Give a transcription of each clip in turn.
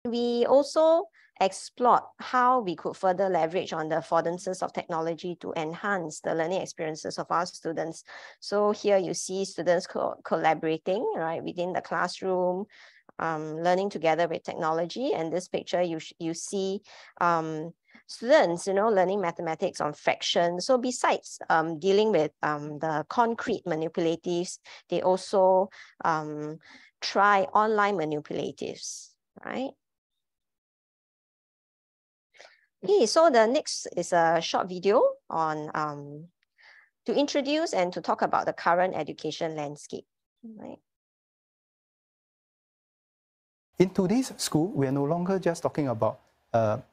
we also explored how we could further leverage on the affordances of technology to enhance the learning experiences of our students. So here you see students collaborating, right, within the classroom, learning together with technology. And this picture, you see students, learning mathematics on fractions. So besides dealing with the concrete manipulatives, they also try online manipulatives, right? Okay, so the next is a short video on to introduce and to talk about the current education landscape, right? In today's school, we are no longer just talking about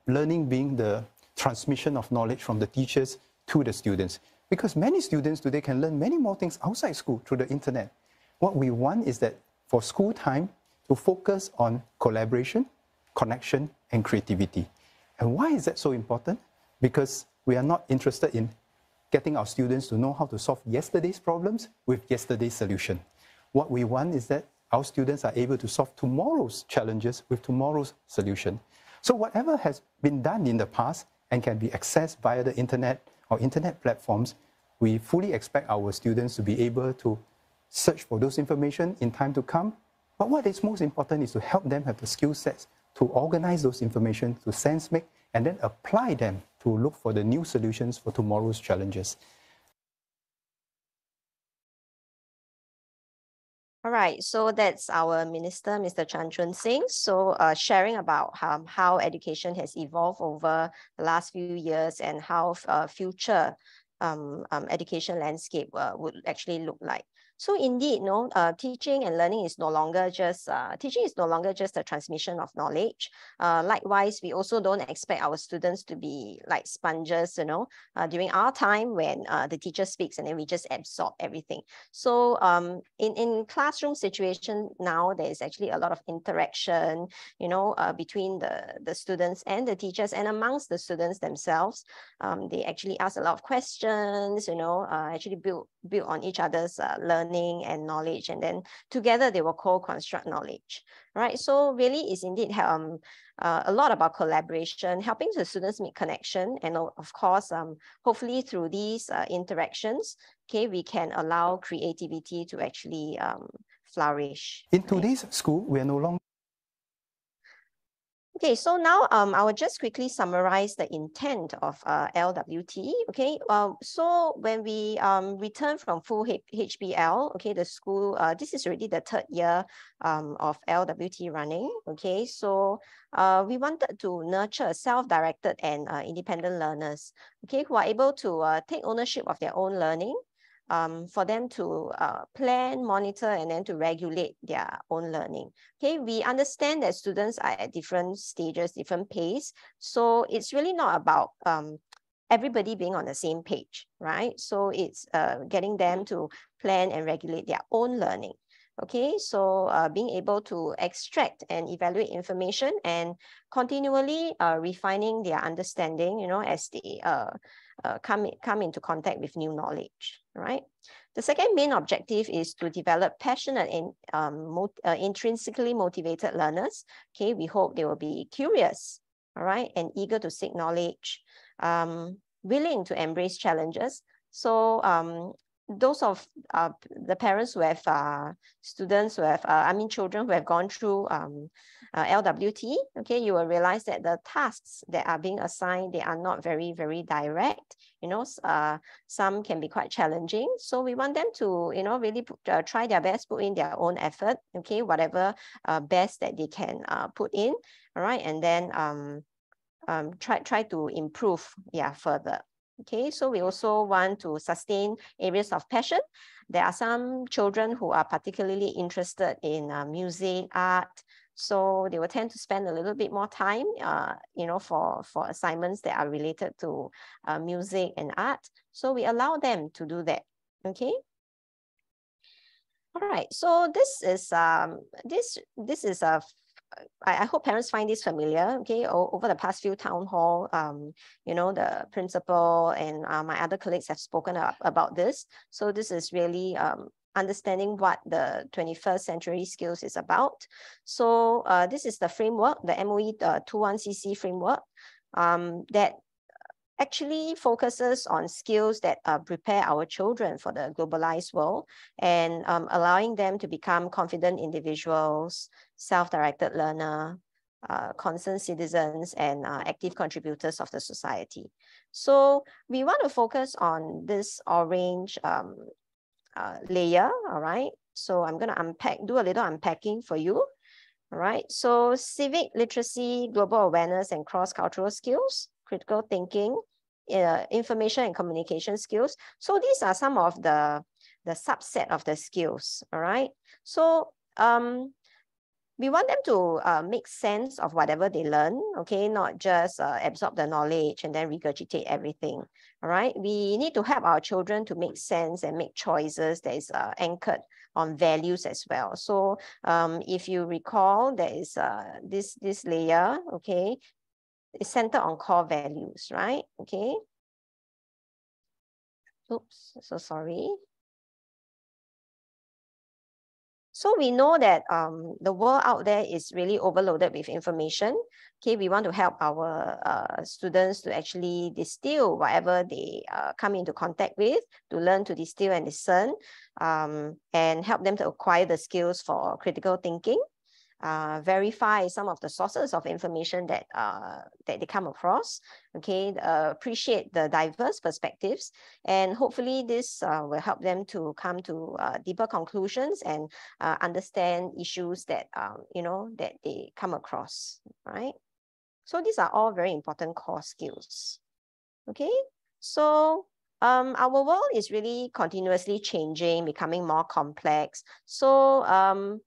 learning being the transmission of knowledge from the teachers to the students, because many students today can learn many more things outside school through the internet. What we want is that for school time to focus on collaboration, connection, and creativity. And why is that so important? Because we are not interested in getting our students to know how to solve yesterday's problems with yesterday's solution. What we want is that our students are able to solve tomorrow's challenges with tomorrow's solution. So whatever has been done in the past and can be accessed via the internet or internet platforms, we fully expect our students to be able to search for those information in time to come. But what is most important is to help them have the skill sets to organize those information, to sense make, and then apply them to look for the new solutions for tomorrow's challenges. All right, so that's our minister, Mr. Chun. So sharing about how education has evolved over the last few years and how future education landscape would actually look like. So indeed, teaching and learning is no longer just, teaching is no longer just a transmission of knowledge. Likewise, we also don't expect our students to be like sponges, during our time when the teacher speaks and then we just absorb everything. So in classroom situation now, there is actually a lot of interaction, between the students and the teachers and amongst the students themselves. They actually ask a lot of questions, actually build on each other's learning and knowledge, and then together they will co-construct knowledge, right? So really is indeed a lot about collaboration, helping the students make connection, and of course, hopefully through these interactions, okay, we can allow creativity to actually flourish. In today's school, we are no longer. Okay, so now I will just quickly summarize the intent of LWT. Okay, so when we return from full HBL, okay, the school, this is already the third year of LWT running. Okay, so we wanted to nurture self-directed and independent learners, okay, who are able to take ownership of their own learning. For them to plan, monitor, and then to regulate their own learning. Okay, we understand that students are at different stages, different pace. So it's really not about everybody being on the same page, right? So it's getting them to plan and regulate their own learning. Okay, so being able to extract and evaluate information and continually refining their understanding, as they come into contact with new knowledge, right? The second main objective is to develop passionate and intrinsically motivated learners. Okay, we hope they will be curious, all right, and eager to seek knowledge, willing to embrace challenges. So those of the parents who have students who have, children who have gone through LWT, okay, you will realize that the tasks that are being assigned, they are not very, very direct. Some can be quite challenging. So we want them to, really try their best, put in their own effort, okay, whatever best that they can put in, all right, and then try to improve, further. Okay, so we also want to sustain areas of passion. There are some children who are particularly interested in music, art, so they will tend to spend a little bit more time, for assignments that are related to music and art. So we allow them to do that. Okay. All right. So this is a. I hope parents find this familiar. Okay, over the past few town hall, the principal and my other colleagues have spoken about this. So this is really understanding what the 21st century skills is about. So this is the framework, the MOE 21CC framework that actually focuses on skills that prepare our children for the globalized world and allowing them to become confident individuals, self-directed learner, concerned citizens, and active contributors of the society. So we want to focus on this orange layer, all right? So I'm going to do a little unpacking for you, all right? So civic literacy, global awareness, and cross-cultural skills, critical thinking, information and communication skills. So these are some of the subset of the skills, all right? So we want them to make sense of whatever they learn, okay? Not just absorb the knowledge and then regurgitate everything, all right? We need to help our children to make sense and make choices that is anchored on values as well. So if you recall, there is this layer, okay? It's centered on core values, right? Okay. Oops, so sorry. So we know that the world out there is really overloaded with information. Okay, we want to help our students to actually distill whatever they come into contact with, to learn to distill and discern, and help them to acquire the skills for critical thinking. Verify some of the sources of information that they come across, okay, appreciate the diverse perspectives, and hopefully this will help them to come to deeper conclusions and understand issues that, that they come across, right? So these are all very important core skills, okay? So our world is really continuously changing, becoming more complex. So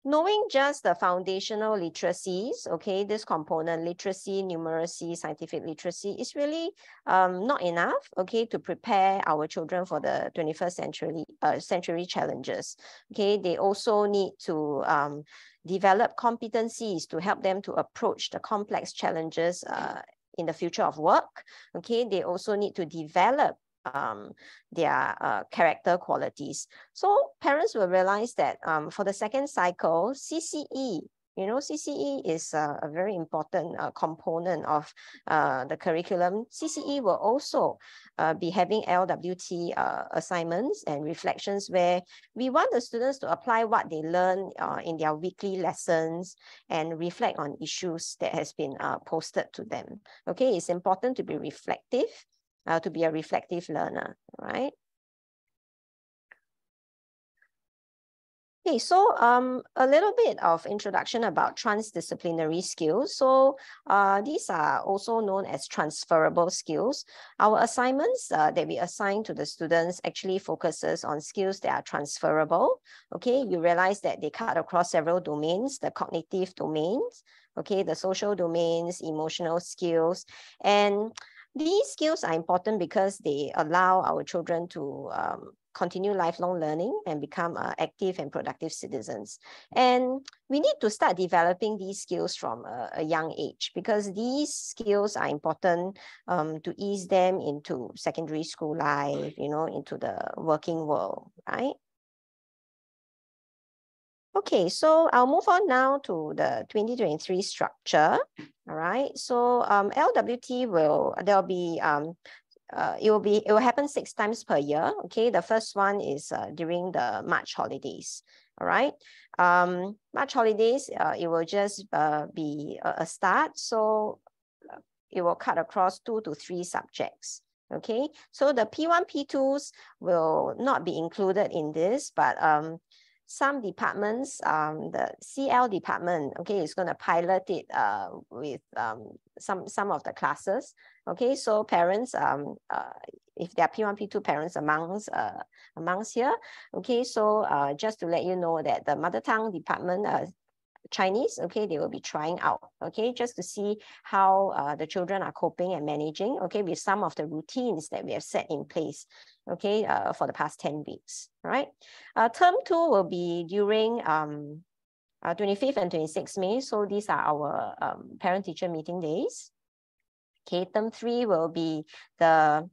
knowing just the foundational literacies, okay, this component, literacy, numeracy, scientific literacy, is really not enough, okay, to prepare our children for the 21st century challenges. Okay, they also need to develop competencies to help them to approach the complex challenges in the future of work. Okay, they also need to develop their character qualities. So parents will realize that for the second cycle, CCE, CCE is a very important component of the curriculum. CCE will also be having LWT assignments and reflections where we want the students to apply what they learn in their weekly lessons and reflect on issues that has been posted to them. Okay, it's important to be reflective, to be a reflective learner, right? Okay, so a little bit of introduction about transdisciplinary skills. So these are also known as transferable skills. Our assignments that we assign to the students actually focuses on skills that are transferable. Okay, you realize that they cut across several domains, the cognitive domains, okay, the social domains, emotional skills, and these skills are important because they allow our children to continue lifelong learning and become active and productive citizens. And we need to start developing these skills from a young age because these skills are important to ease them into secondary school life, into the working world, right? Okay, so I'll move on now to the 2023 structure. All right, so LWT there'll be it will happen 6 times per year. Okay, the first one is during the March holidays. All right, March holidays, it will just be a start. So it will cut across 2 to 3 subjects. Okay, so the P1, P2s will not be included in this, but some departments, the CL department, okay, is going to pilot it with some of the classes. Okay, so parents, if there are P1, P2 parents amongst here, okay, so just to let you know that the mother tongue department, Chinese, okay, they will be trying out, okay, just to see how the children are coping and managing, okay, with some of the routines that we have set in place, okay, for the past 10 weeks, right? Term 2 will be during 25th and 26th May, so these are our parent-teacher meeting days. Okay, term 3 will be the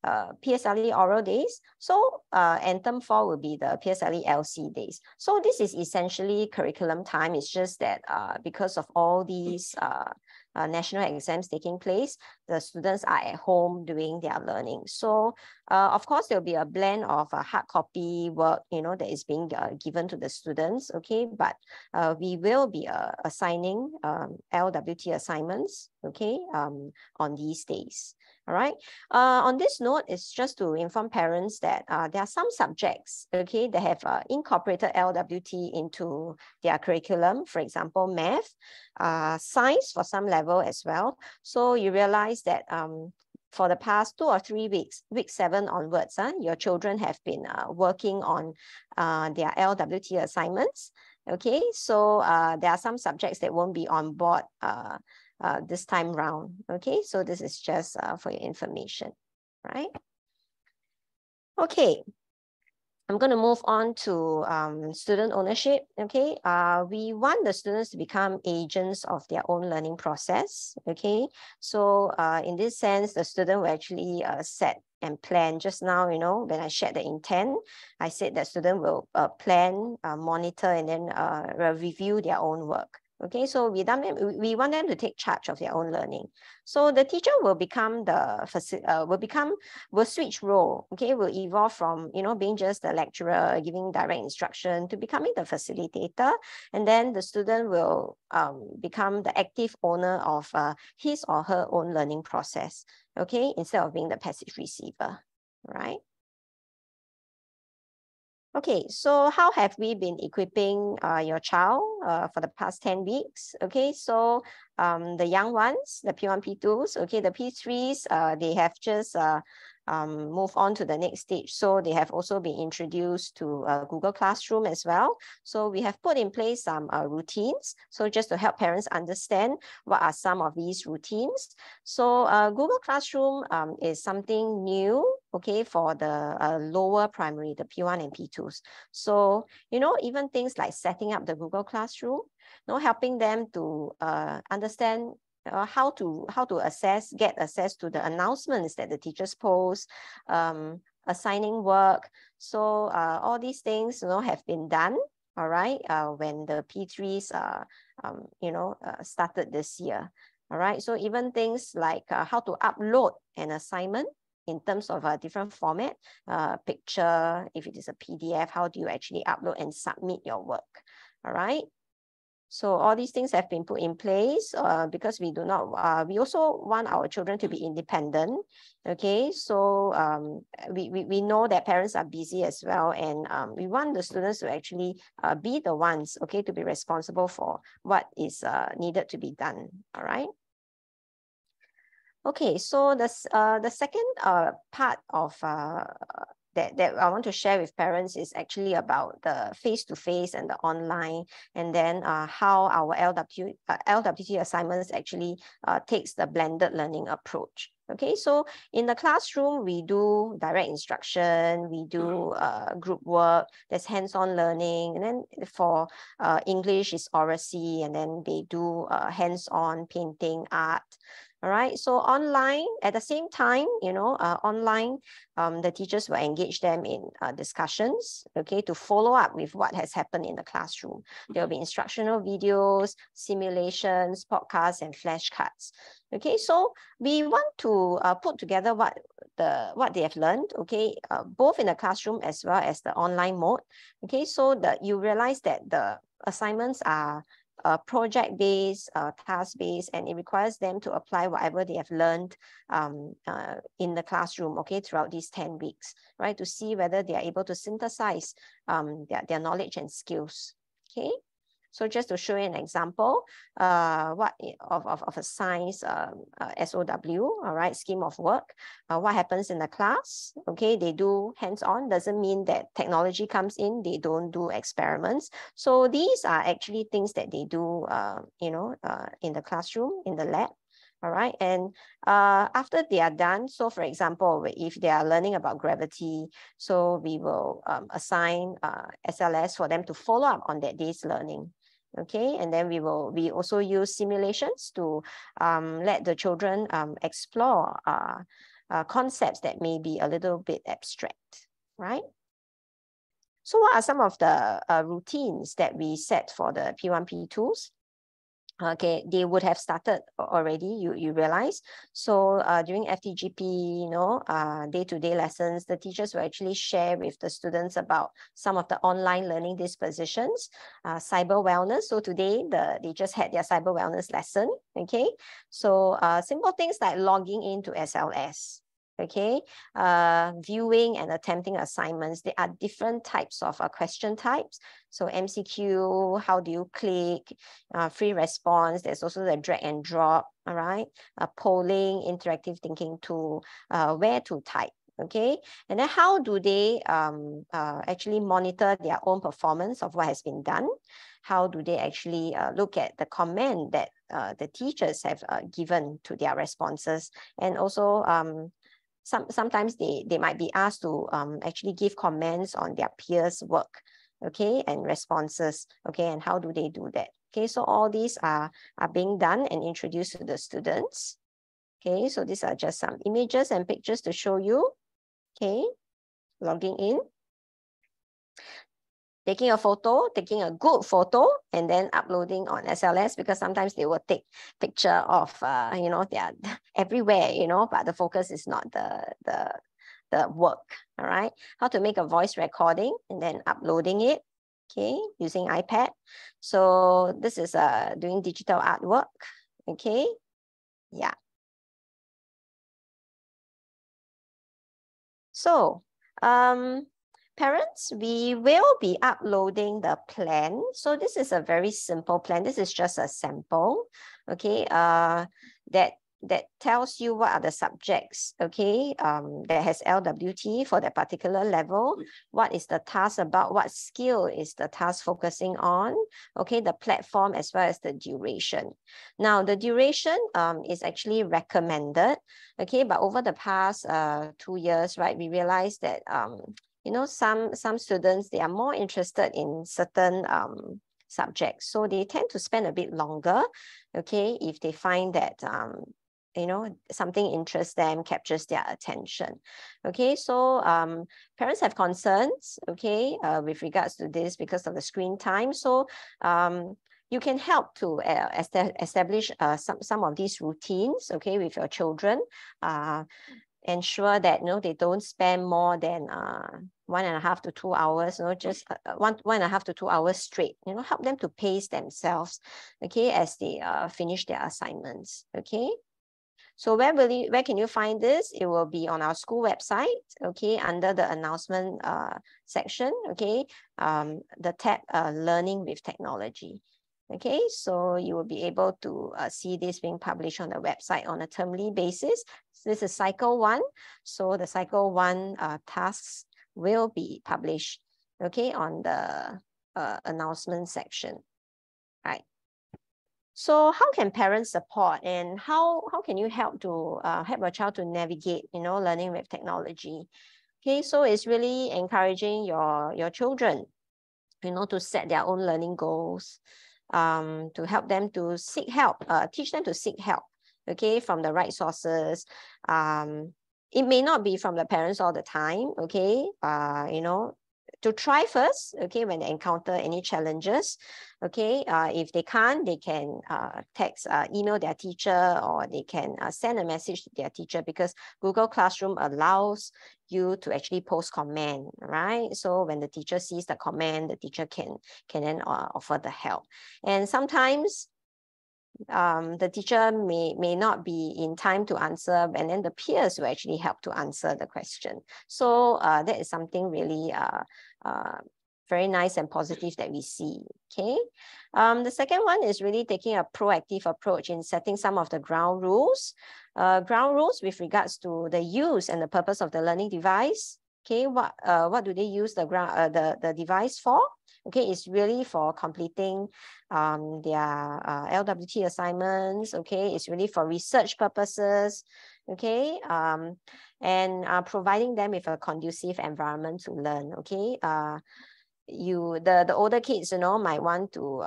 PSLE oral days. So, and term 4 will be the PSLE LC days. So this is essentially curriculum time. It's just that because of all these national exams taking place, the students are at home doing their learning. So of course, there'll be a blend of hard copy work, that is being given to the students, okay? But we will be assigning LWT assignments, okay, on these days. All right. On this note, it's just to inform parents that there are some subjects, okay, that have incorporated LWT into their curriculum. For example, math, science for some level as well. So you realize that for the past 2 or 3 weeks, week 7 onwards, your children have been working on their LWT assignments. Okay, so there are some subjects that won't be on board this time round. Okay, so this is just for your information, right? Okay, I'm going to move on to student ownership. Okay, we want the students to become agents of their own learning process. Okay, so in this sense, the student will actually set and plan. Just now, when I shared the intent, I said that student will plan, monitor, and then review their own work. Okay, so we want them to take charge of their own learning. So the teacher will become will switch role. Okay, will evolve from being just the lecturer giving direct instruction to becoming the facilitator, and then the student will become the active owner of his or her own learning process. Okay, instead of being the passive receiver, right? Okay, so how have we been equipping your child for the past 10 weeks? Okay, so the young ones, the P1, P2s, okay, the P3s, they have just move on to the next stage. So they have also been introduced to Google Classroom as well. So we have put in place some routines. So just to help parents understand what are some of these routines. So Google Classroom is something new, okay, for the lower primary, the P1 and P2s. So, even things like setting up the Google Classroom, helping them to understand how to get access to the announcements that the teachers post, assigning work. So all these things, have been done, all right, when the P3s, started this year, all right. So even things like how to upload an assignment in terms of a different format, picture, if it is a PDF, how do you actually upload and submit your work, all right. So all these things have been put in place because we do not, we also want our children to be independent. Okay, so we know that parents are busy as well, and we want the students to actually be the ones, okay, to be responsible for what is needed to be done, all right? Okay, so the second part of that I want to share with parents is actually about the face-to-face and the online, and then how our LWT assignments actually takes the blended learning approach. Okay, so in the classroom, we do direct instruction, we do group work, there's hands-on learning, and then for English is oracy, and then they do hands-on painting, art. All right, so online, at the same time, online, the teachers will engage them in discussions, okay, to follow up with what has happened in the classroom. There'll be instructional videos, simulations, podcasts, and flashcards. Okay, so we want to put together what they have learned, okay, both in the classroom as well as the online mode. Okay, so that you realize that the assignments are project-based, task-based, and it requires them to apply whatever they have learned in the classroom, okay, throughout these 10 weeks, right, to see whether they are able to synthesize their knowledge and skills, okay? So just to show you an example, of a science SOW, all right, scheme of work, what happens in the class, okay, they do hands-on, doesn't mean that technology comes in, they don't do experiments. So these are actually things that they do, in the classroom, in the lab. All right, and after they are done, so for example, if they are learning about gravity, so we will assign SLS for them to follow up on that day's learning. Okay, and then we also use simulations to let the children explore concepts that may be a little bit abstract, right? So what are some of the routines that we set for the P1, P2s? Okay, they would have started already, you realize. So during FTGP, day-to-day lessons, the teachers will actually share with the students about some of the online learning dispositions, cyber wellness. So today, they just had their cyber wellness lesson, okay? So simple things like logging into SLS, okay, viewing and attempting assignments. There are different types of question types. So MCQ, how do you click, free response, there's also the drag and drop, all right, polling, interactive thinking tool, where to type, okay? And then how do they actually monitor their own performance of what has been done? How do they actually look at the comment that the teachers have given to their responses? And also, sometimes they might be asked to actually give comments on their peers' work, okay, and responses, okay, and how do they do that? Okay, so all these are being done and introduced to the students. Okay, so these are just some images and pictures to show you. Okay, logging in, taking a photo, taking a good photo, and then uploading on SLS, because sometimes they will take picture of, they're everywhere, but the focus is not the work, all right? How to make a voice recording and then uploading it, okay, using iPad. So this is doing digital artwork, okay? Yeah. So, parents, we will be uploading the plan. So this is a very simple plan. This is just a sample, okay, that tells you what are the subjects, okay, that has LWT for that particular level. What is the task about? What skill is the task focusing on? Okay, the platform as well as the duration. Now, the duration is actually recommended, okay, but over the past 2 years, right, we realized that some students, they are more interested in certain subjects, so they tend to spend a bit longer, okay, if they find that something interests them, captures their attention. Okay, so parents have concerns, okay, with regards to this because of the screen time. So you can help to establish some of these routines, okay, with your children. Ensure that they don't spend more than 1.5 to 2 hours, just 1.5 to 2 hours straight. Help them to pace themselves, okay, as they finish their assignments. Okay. So where can you find this? It will be on our school website, okay, under the announcement section, okay, the tab Learning with Technology. Okay, so you will be able to see this being published on the website on a termly basis. So this is cycle 1. So the cycle 1 tasks will be published, okay, on the announcement section, right? So how can parents support, and how can you help to help your child to navigate, learning with technology? Okay, so it's really encouraging your children, to set their own learning goals, to help them to seek help, teach them to seek help, okay, from the right sources. It may not be from the parents all the time, okay, to try first, okay, when they encounter any challenges, okay, if they can't, they can text, email their teacher, or they can send a message to their teacher, because Google Classroom allows you to actually post comment, right? So when the teacher sees the comment, the teacher can then offer the help. And sometimes the teacher may not be in time to answer, and then the peers will actually help to answer the question. So that is something really very nice and positive that we see, okay? The second one is really taking a proactive approach in setting some of the ground rules. Ground rules with regards to the use and the purpose of the learning device. Okay, what do they use the device for? Okay, it's really for completing their LWT assignments. Okay, it's really for research purposes. Okay, and providing them with a conducive environment to learn. Okay, the older kids, might want to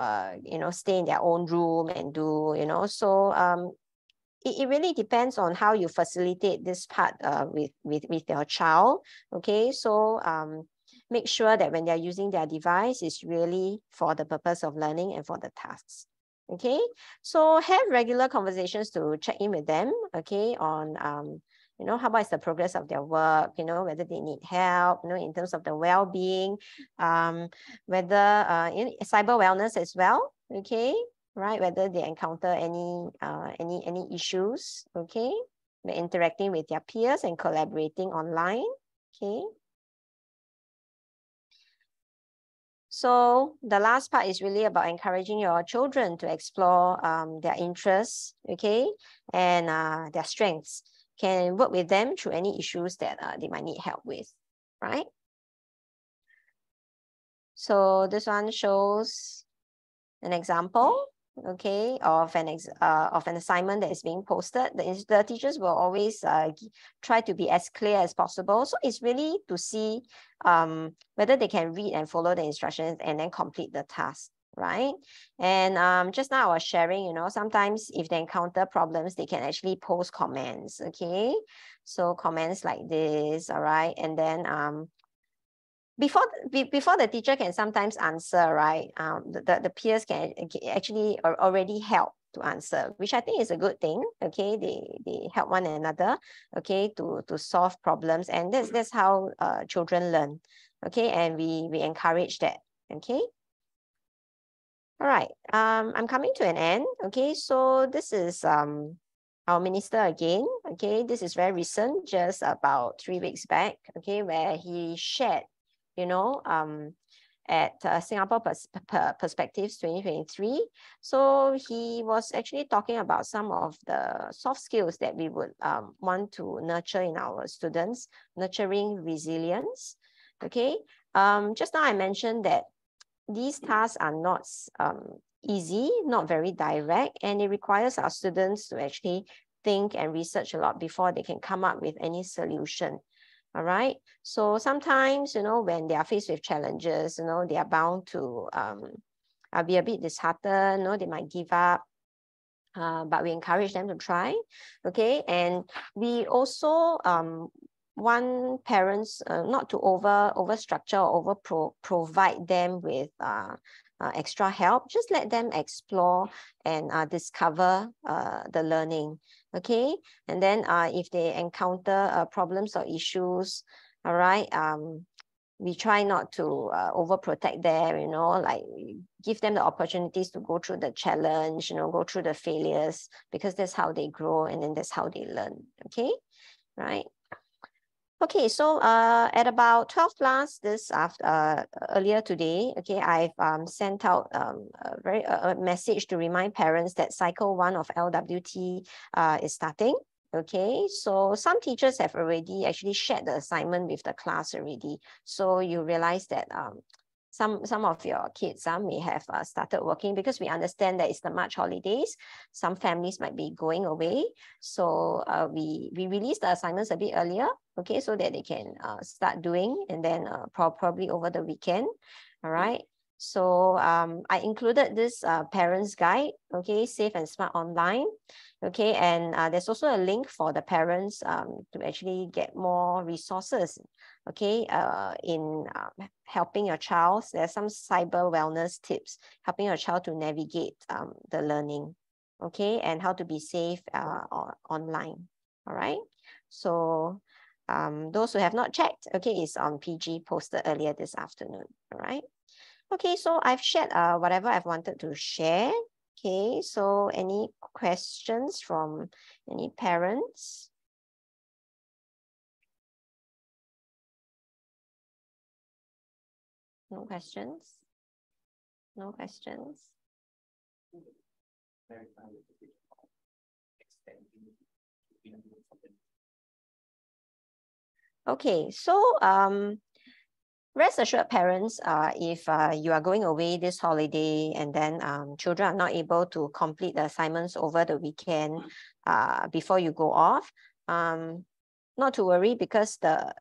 stay in their own room and do, so it really depends on how you facilitate this part with your child. Okay, so make sure that when they're using their device, it's really for the purpose of learning and for the tasks. Okay, so have regular conversations to check in with them, okay, on you know, how about is the progress of their work, you know, whether they need help, you know, in terms of the well-being, whether in cyber wellness as well, okay, right, whether they encounter any issues, okay, they're interacting with their peers and collaborating online, okay. So the last part is really about encouraging your children to explore their interests, okay, and their strengths. Can work with them through any issues that they might need help with, right? So this one shows an example, okay, of an assignment that is being posted. The teachers will always try to be as clear as possible. So it's really to see whether they can read and follow the instructions and then complete the task, right? And just now I was sharing, you know, sometimes if they encounter problems, they can actually post comments, okay? So comments like this, all right? And then before the teacher can sometimes answer, right? The peers can actually already help to answer, which I think is a good thing. Okay, they help one another, okay, to solve problems, and that's how children learn. Okay, and we encourage that. Okay. All right. I'm coming to an end. Okay, so this is our minister again. Okay, this is very recent, just about 3 weeks back. Okay, where he shared, you know, at Singapore Perspectives 2023. So he was actually talking about some of the soft skills that we would want to nurture in our students, nurturing resilience. Okay, just now I mentioned that these tasks are not easy, not very direct, and it requires our students to actually think and research a lot before they can come up with any solution. All right. So sometimes, you know, when they are faced with challenges, you know, they are bound to be a bit disheartened, you know, they might give up. But we encourage them to try. Okay. And we also want parents not to over structure or provide them with extra help. Just let them explore and discover the learning. Okay, and then if they encounter problems or issues, all right, we try not to overprotect them, you know, like give them the opportunities to go through the challenge, you know, go through the failures, because that's how they grow and then that's how they learn. Okay, right. Okay, so at about 12 plus this earlier today, okay, I've sent out a message to remind parents that cycle 1 of LWT is starting. Okay, so some teachers have already actually shared the assignment with the class already. So you realize that some of your kids may have started working, because we understand that it's the March holidays. Some families might be going away. So we release the assignments a bit earlier, okay, so that they can start doing, and then probably over the weekend. All right. So I included this parents guide, okay, Safe and Smart Online. Okay, and there's also a link for the parents to actually get more resources, okay, in helping your child. There's some cyber wellness tips, helping your child to navigate the learning, okay, and how to be safe online. All right, so those who have not checked, okay, it's on PG, posted earlier this afternoon. All right. Okay, so I've shared whatever I've wanted to share. Okay, so any questions from any parents? No questions? No questions? Okay, so rest assured parents, if you are going away this holiday and then children are not able to complete the assignments over the weekend before you go off, not to worry, because the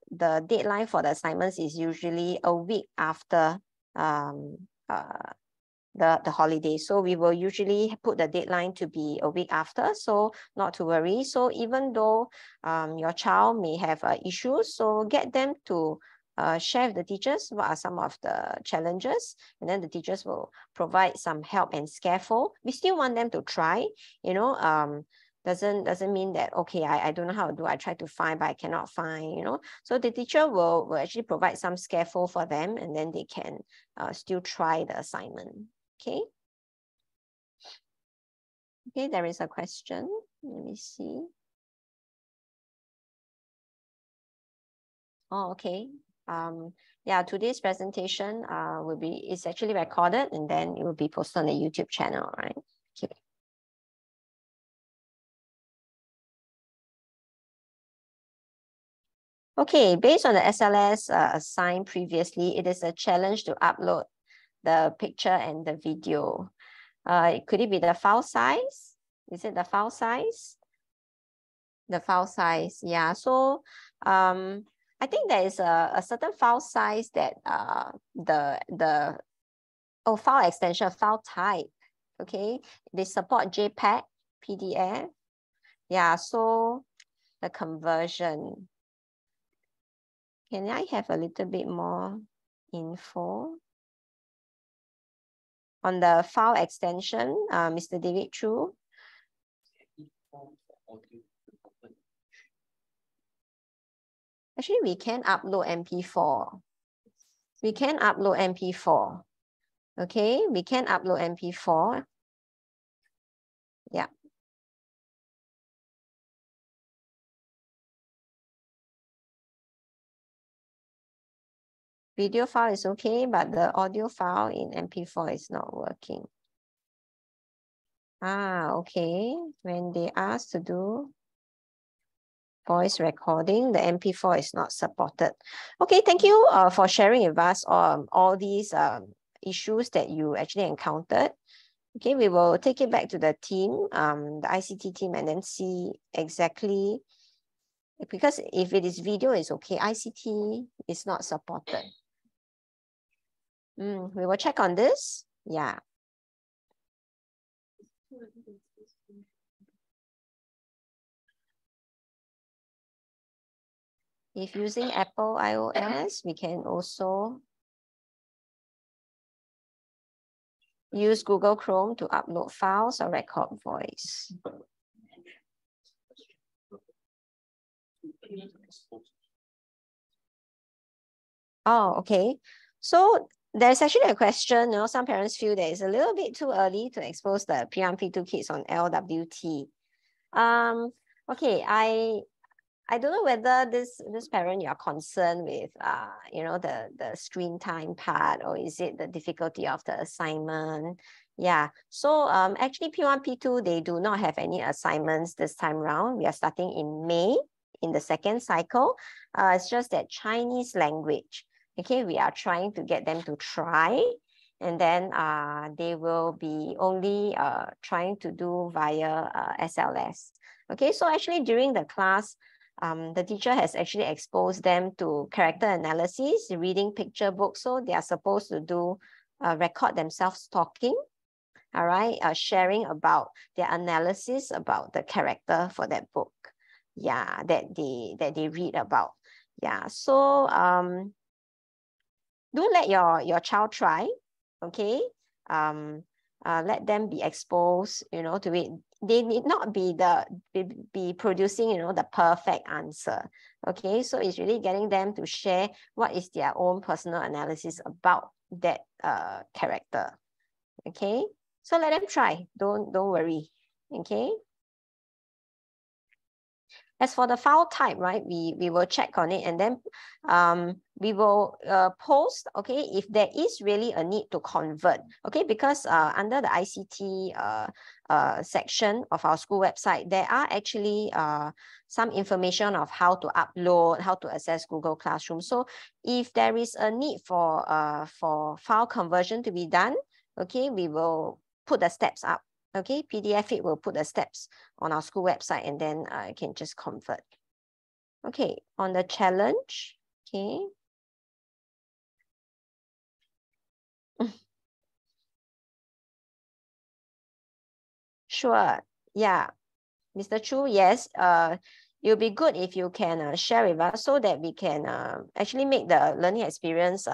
deadline for the assignments is usually a week after the holiday. So we will usually put the deadline to be a week after, so not to worry. So even though your child may have issues, so get them to share with the teachers what are some of the challenges, and then the teachers will provide some help and scaffold. We still want them to try, you know, doesn't mean that, okay, I don't know how to do, I try to find, but I cannot find, you know. So the teacher will actually provide some scaffold for them, and then they can still try the assignment, okay? Okay, there is a question. Let me see. Oh, okay. Yeah, today's presentation is actually recorded, and then it will be posted on the YouTube channel, right? Okay. Okay, based on the SLS assigned previously, it is a challenge to upload the picture and the video. Could it be the file size? Is it the file size? The file size, yeah. So I think there is a certain file size that file extension, file type, okay? They support JPEG, PDF. Yeah, so the conversion. Can I have a little bit more info on the file extension, Mr. David Chu? Actually, we can upload MP4. We can upload MP4. Okay, we can upload MP4. Yeah. Video file is okay, but the audio file in MP4 is not working. Ah, okay. When they ask to do voice recording, the MP4 is not supported. Okay, thank you for sharing with us all these issues that you actually encountered. Okay, we will take it back to the team, the ICT team, and then see exactly, because if it is video, it's okay. ICT is not supported. We will check on this. Yeah. If using Apple iOS, we can also use Google Chrome to upload files or record voice. Oh, okay. So there's actually a question, you know, some parents feel that it's a little bit too early to expose the P1, P2 kids on LWT. Okay, I don't know whether this parent, you are concerned with you know, the screen time part, or is it the difficulty of the assignment? Yeah, so actually P1, P2, they do not have any assignments this time round. We are starting in May in the second cycle. It's just that Chinese language, okay, we are trying to get them to try, and then they will be only trying to do via SLS. Okay, so actually during the class, the teacher has actually exposed them to character analysis, reading picture books. So they are supposed to do record themselves talking, all right, sharing about their analysis about the character for that book, yeah, that they read about. Yeah, so do let your child try, okay. Let them be exposed, you know, to it. They need not be producing, you know, the perfect answer. Okay, so it's really getting them to share what is their own personal analysis about that character. Okay, so let them try. Don't worry. Okay. As for the file type, right, we will check on it, and then we will post, okay, if there is really a need to convert, okay, because under the ICT section of our school website, there are actually some information of how to upload, how to access Google Classroom. So if there is a need for file conversion to be done, okay, we will put the steps up. Okay, PDF it will put the steps on our school website, and then I can just convert. Okay, on the challenge, okay. Sure. Yeah. Mr. Chu, yes. It'll be good if you can share with us so that we can actually make the learning experience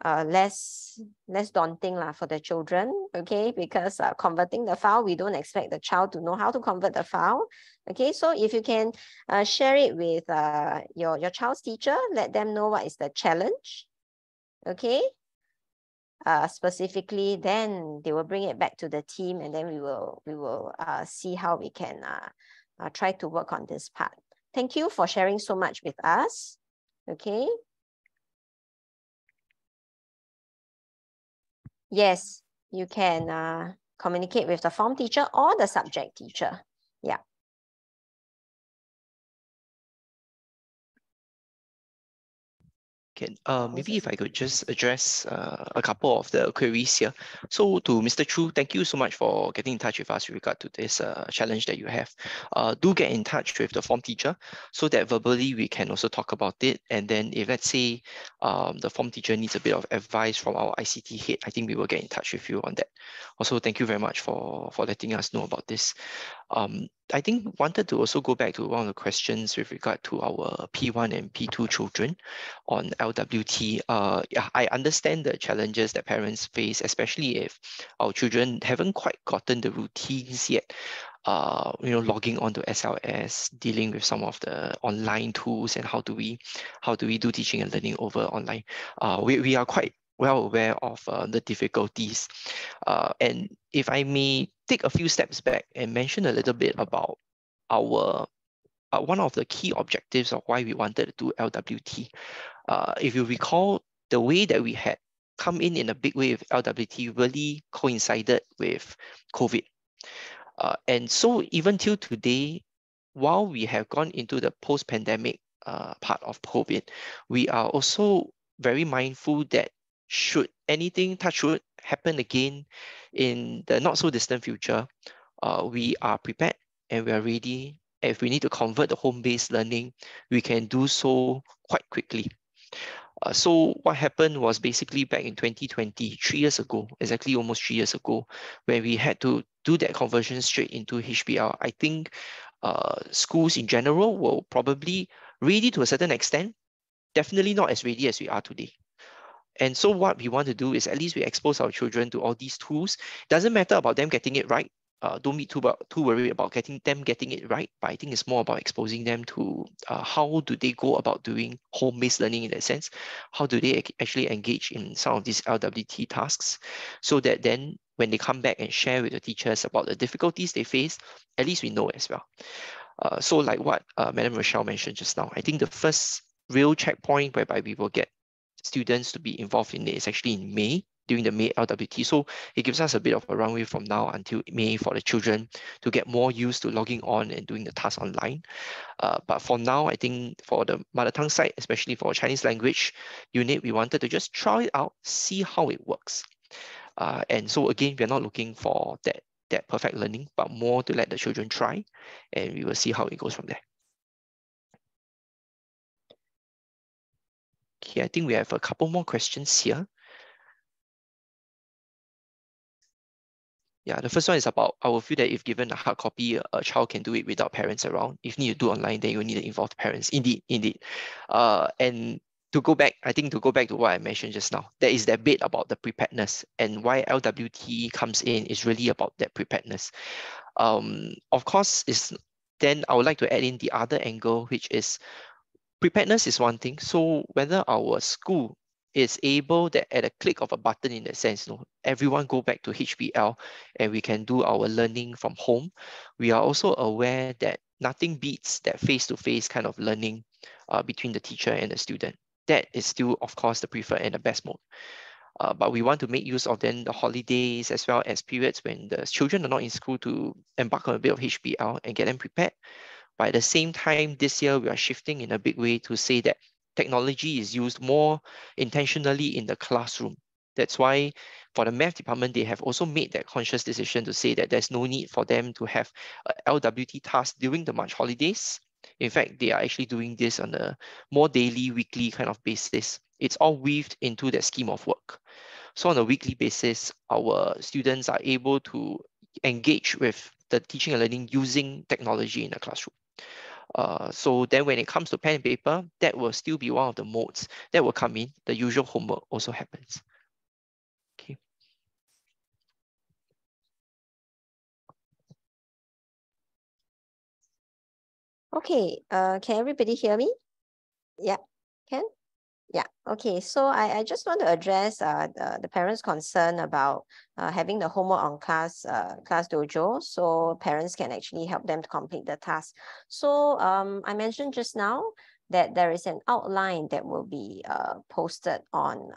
less daunting for the children, okay? Because converting the file, we don't expect the child to know how to convert the file, okay? So if you can share it with your child's teacher, let them know what is the challenge, okay? Specifically, then they will bring it back to the team, and then we will see how we can try to work on this part. Thank you for sharing so much with us, okay? Yes, you can communicate with the form teacher or the subject teacher. Yeah. Okay, maybe if I could just address a couple of the queries here. So to Mr. Chu, thank you so much for getting in touch with us with regard to this challenge that you have. Do get in touch with the form teacher so that verbally we can also talk about it. And then if let's say the form teacher needs a bit of advice from our ICT head, I think we will get in touch with you on that. Also, thank you very much for letting us know about this. I think wanted to also go back to one of the questions with regard to our P1 and P2 children on LWT. Yeah, I understand the challenges that parents face, especially if our children haven't quite gotten the routines yet. Logging onto SLS, dealing with some of the online tools, and how do we do teaching and learning over online. We are quite well aware of the difficulties. And if I may take a few steps back and mention a little bit about our one of the key objectives of why we wanted to do LWT. If you recall, the way that we had come in a big way with LWT really coincided with COVID. And so even till today, while we have gone into the post-pandemic part of COVID, we are also very mindful that should anything, touch wood, happen again in the not so distant future, we are prepared and we are ready. If we need to convert the home-based learning, we can do so quite quickly. So what happened was basically back in 2020, 3 years ago, exactly almost 3 years ago, where we had to do that conversion straight into HBL. I think schools in general were probably ready to a certain extent, definitely not as ready as we are today. And so what we want to do is at least we expose our children to all these tools. Doesn't matter about them getting it right. Don't be too worried about getting it right, but I think it's more about exposing them to how do they go about doing home-based learning in that sense. How do they actually engage in some of these LWT tasks, so that then when they come back and share with the teachers about the difficulties they face, at least we know as well. So like what Madam Rochelle mentioned just now, I think the first real checkpoint whereby we will get students to be involved in it is actually in May, during the May LWT. So it gives us a bit of a runway from now until May for the children to get more used to logging on and doing the tasks online. But for now, I think for the mother tongue side, especially for Chinese language unit, we wanted to just try it out, see how it works. And so again, we're not looking for that perfect learning, but more to let the children try, and we will see how it goes from there. Okay, I think we have a couple more questions here. Yeah, the first one is about, I will feel that if given a hard copy, a child can do it without parents around. If need to do online, then you need to involve the parents. Indeed. And to go back to what I mentioned just now, there is that bit about the preparedness, and why LWT comes in is really about that preparedness. Of course, then I would like to add in the other angle, which is preparedness is one thing. So whether our school is able that at a click of a button, in that sense, everyone go back to HBL and we can do our learning from home. We are also aware that nothing beats that face-to-face kind of learning between the teacher and the student. That is still, of course, the preferred and the best mode. But we want to make use of then the holidays as well as periods when the children are not in school to embark on a bit of HBL and get them prepared. But at the same time, this year we are shifting in a big way to say that technology is used more intentionally in the classroom. That's why for the math department, they have also made that conscious decision to say that there's no need for them to have LWT tasks during the March holidays. In fact, they are actually doing this on a more daily, weekly kind of basis. It's all weaved into their scheme of work. So on a weekly basis, our students are able to engage with the teaching and learning using technology in the classroom. So then when it comes to pen and paper, that will still be one of the modes that will come in. The usual homework also happens. Okay. Okay, can everybody hear me? Yeah, can? Yeah, okay. So I just want to address the parents' concern about having the homework on class dojo, so parents can actually help them to complete the task. So I mentioned just now that there is an outline that will be posted on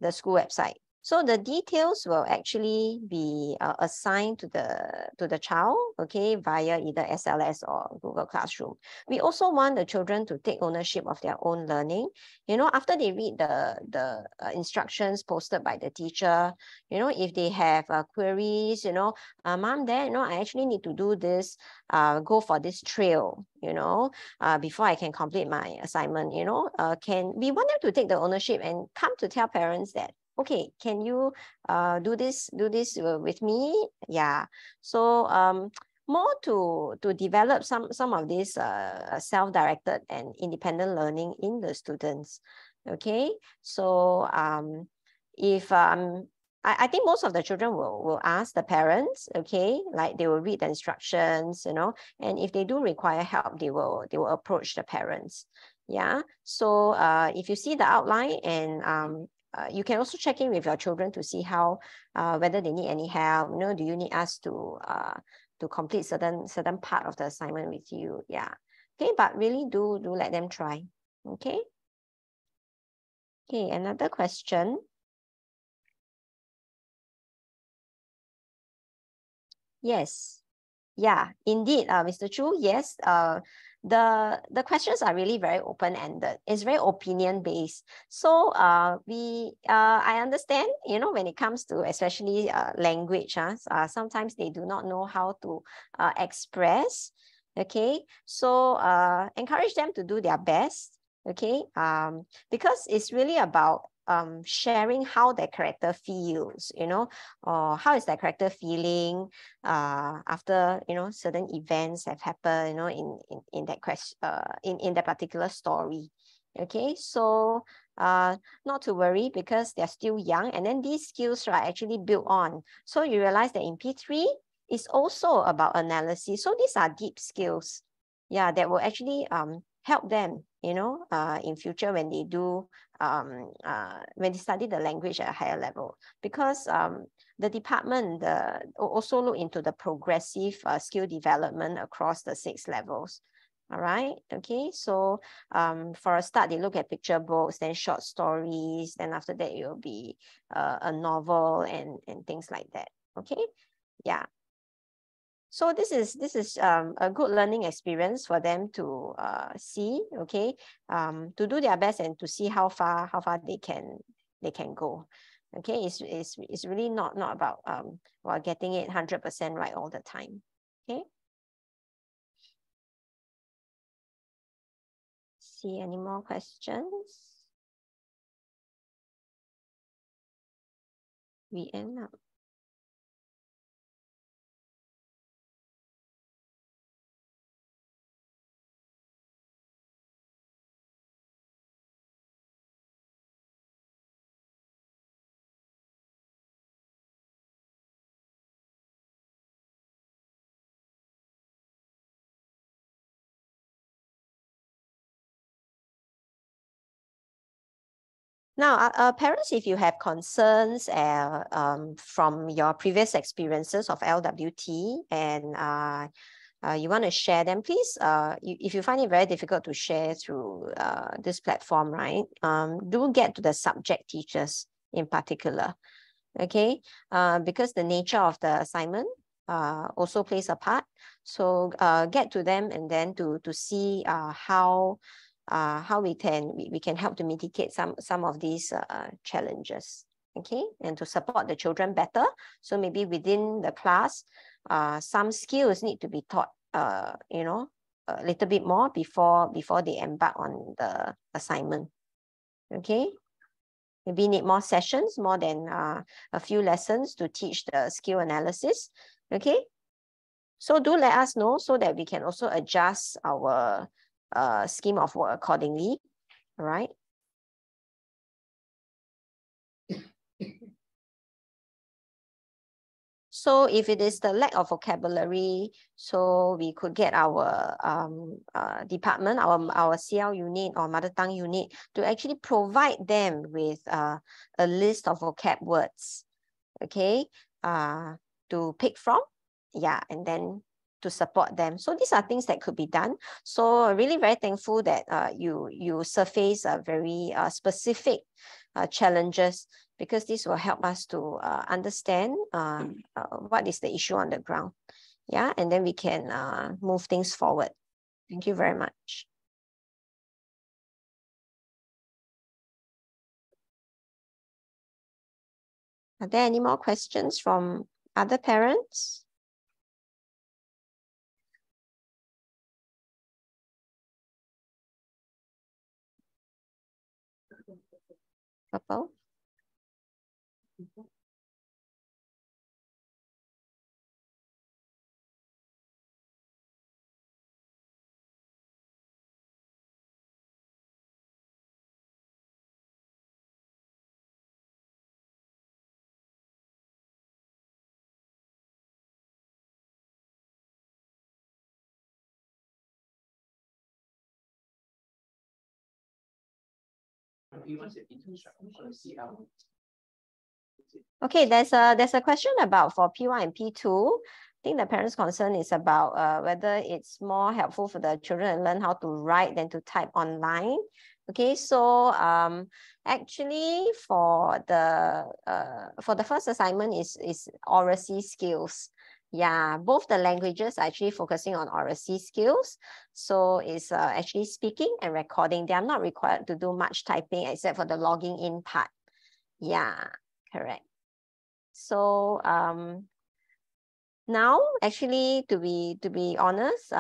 the school website. So the details will actually be assigned to the child, okay, via either SLS or Google Classroom. We also want the children to take ownership of their own learning. You know, after they read the instructions posted by the teacher, you know, if they have queries, you know, mom, dad, you know, I actually need to do this, go for this trail, you know, before I can complete my assignment, you know, we want them to take the ownership and come to tell parents that, okay, can you do this with me? Yeah. So more to develop some of this self-directed and independent learning in the students. Okay. So if I think most of the children will ask the parents, okay, like they will read the instructions, you know, and if they do require help, they will approach the parents. Yeah. So if you see the outline, and you can also check in with your children to see how whether they need any help. You know, do you need us to complete certain part of the assignment with you? Yeah. Okay, but really do let them try. Okay. Okay, another question. Yes. Yeah, indeed, Mr. Chu, yes. The questions are really very open-ended. It's very opinion-based. So I understand, you know, when it comes to especially language, sometimes they do not know how to express. Okay, so encourage them to do their best. Okay, because it's really about sharing how their character feels, you know, or how is their character feeling after, you know, certain events have happened, you know, in that question, in that particular story. Okay, so not to worry, because they're still young, and then these skills are actually built on. So you realize that in P3 it's also about analysis. So these are deep skills, yeah, that will actually help them, you know, in future when they do when they study the language at a higher level, because the department also look into the progressive skill development across the 6 levels. All right, okay, so for a start, they look at picture books, then short stories, then after that it will be a novel and things like that. Okay, yeah. So this is a good learning experience for them to see, okay, to do their best and to see how far they can go. Okay, it's really not about well, getting it 100% right all the time. Okay. See any more questions? We end up. Now, parents, if you have concerns from your previous experiences of LWT, and you want to share them, please, if you find it very difficult to share through this platform, right, do get to the subject teachers in particular, okay, because the nature of the assignment also plays a part. So get to them, and then to see how we can help to mitigate some of these challenges, okay, and to support the children better. So maybe within the class, some skills need to be taught, you know, a little bit more before they embark on the assignment. Okay. maybe need more sessions, more than a few lessons to teach the skill analysis. Okay, so do let us know so that we can also adjust our scheme of work accordingly. All right. So if it is the lack of vocabulary, so we could get our department, our CL unit or mother tongue unit to actually provide them with a list of vocab words, okay, to pick from, yeah, and then to support them. So these are things that could be done. So really very thankful that you surface a very specific challenges, because this will help us to understand what is the issue on the ground. Yeah, and then we can move things forward. Thank you very much. Are there any more questions from other parents? Purple? Okay, there's a question about for P1 and P2. I think the parents' concern is about whether it's more helpful for the children to learn how to write than to type online. Okay, so actually for the first assignment is oracy skills. Yeah, both the languages are actually focusing on oracy skills. So it's actually speaking and recording. They are not required to do much typing except for the logging in part. Yeah, correct. So now actually to be honest,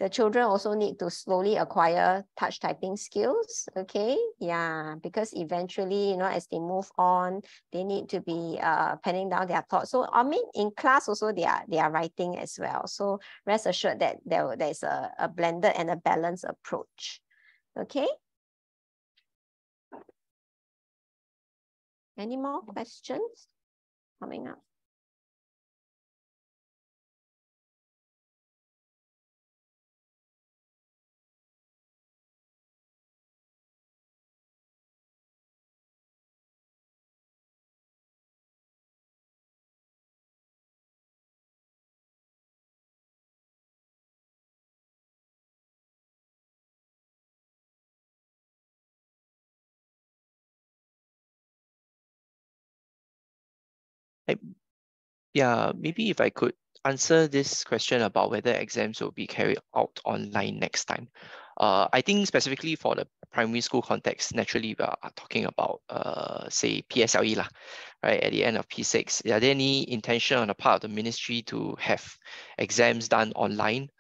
the children also need to slowly acquire touch typing skills. Okay, yeah, because eventually, you know, as they move on, they need to be penning down their thoughts. So I mean, in class also they are writing as well. So rest assured that there's a blended and a balanced approach. Okay. Any more questions coming up? Yeah, maybe if I could answer this question about whether exams will be carried out online next time. I think specifically for the primary school context, naturally we are talking about say PSLE lah, right? At the end of P6, are there any intention on the part of the ministry to have exams done online?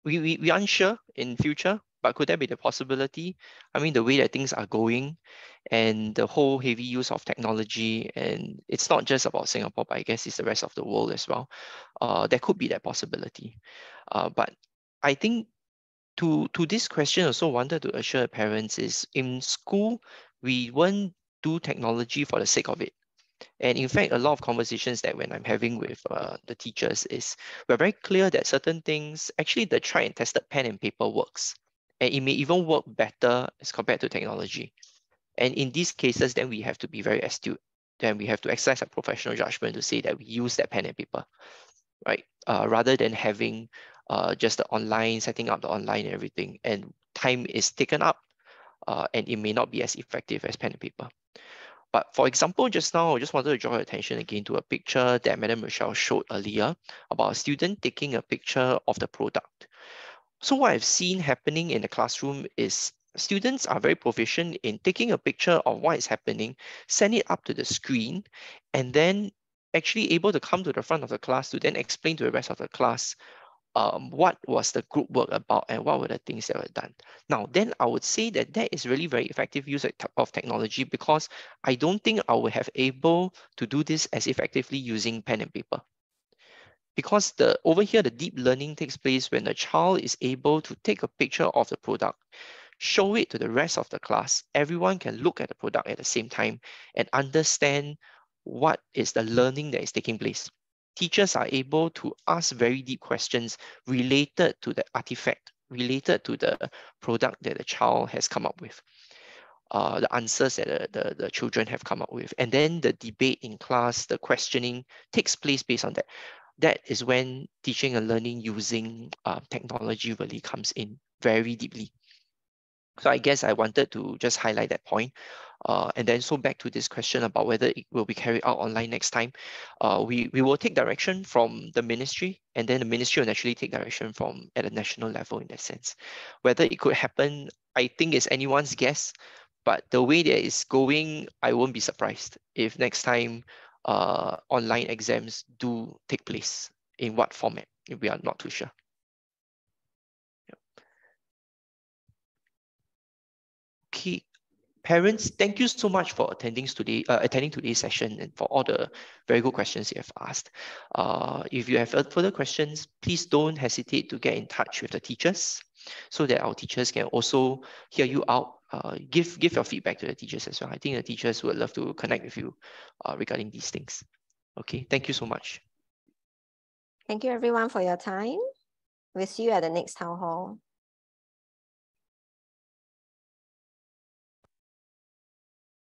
We unsure in future, but could there be the possibility? I mean, the way that things are going, and the whole heavy use of technology, and it's not just about Singapore, but I guess it's the rest of the world as well. There could be that possibility. But I think to this question, also wanted to assure parents is in school, we won't do technology for the sake of it. And in fact, a lot of conversations that when I'm having with the teachers is we're very clear that certain things, actually the tried and tested pen and paper works. And it may even work better as compared to technology. And in these cases, then we have to be very astute. Then we have to exercise a professional judgment to say that we use that pen and paper, right? Rather than having just the online, setting up the online and everything. And time is taken up and it may not be as effective as pen and paper. But for example, just now, I just wanted to draw your attention again to a picture that Madam Michelle showed earlier about a student taking a picture of the product. So what I've seen happening in the classroom is students are very proficient in taking a picture of what is happening, send it up to the screen, and then actually able to come to the front of the class to then explain to the rest of the class what was the group work about and what were the things that were done. Now, then I would say that that is really very effective use of technology, because I don't think I would have able to do this as effectively using pen and paper. Because over here, the deep learning takes place when the child is able to take a picture of the product, show it to the rest of the class. Everyone can look at the product at the same time and understand what is the learning that is taking place. Teachers are able to ask very deep questions related to the artifact, related to the product that the child has come up with, the answers that the children have come up with. And then the debate in class, the questioning takes place based on that. That is when teaching and learning using technology really comes in very deeply. So I guess I wanted to just highlight that point. And then so back to this question about whether it will be carried out online next time. We will take direction from the ministry, and then the ministry will naturally take direction from at a national level in that sense. Whether it could happen, I think is anyone's guess, but the way that it's going, I won't be surprised if next time online exams do take place. In what format, we are not too sure. Okay, parents, thank you so much for attending today's session and for all the very good questions you have asked. If you have further questions, please don't hesitate to get in touch with the teachers so that our teachers can also hear you out. Give your feedback to the teachers as well. I think the teachers would love to connect with you regarding these things. Okay, thank you so much. Thank you everyone for your time. We'll see you at the next town hall.